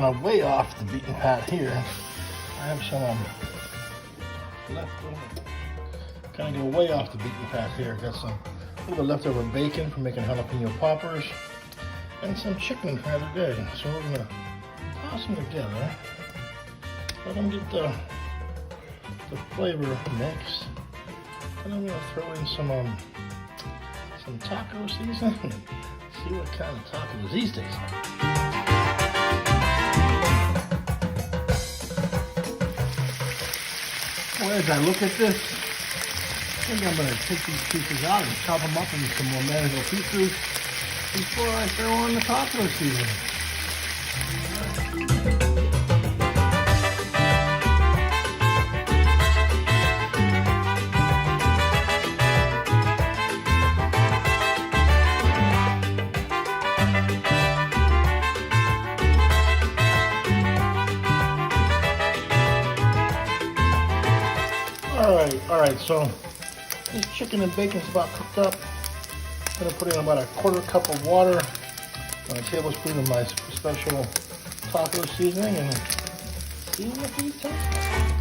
kind of way off the beaten path here. I have some leftover. Kind of go way off the beaten path here. Got some a little bit leftover bacon for making jalapeno poppers, and some chicken from the other day. So we're gonna toss them together. Let them get the flavor mixed. And I'm gonna throw in some taco seasoning and see what kind of tacos these taste like. Well, as I look at this, I think I'm gonna take these pieces out and chop them up into some more manageable pieces before I throw on the taco seasoning. All right, so this chicken and bacon's about cooked up. I'm gonna put in about a quarter cup of water, a tablespoon of my special taco seasoning, and see what these taste like.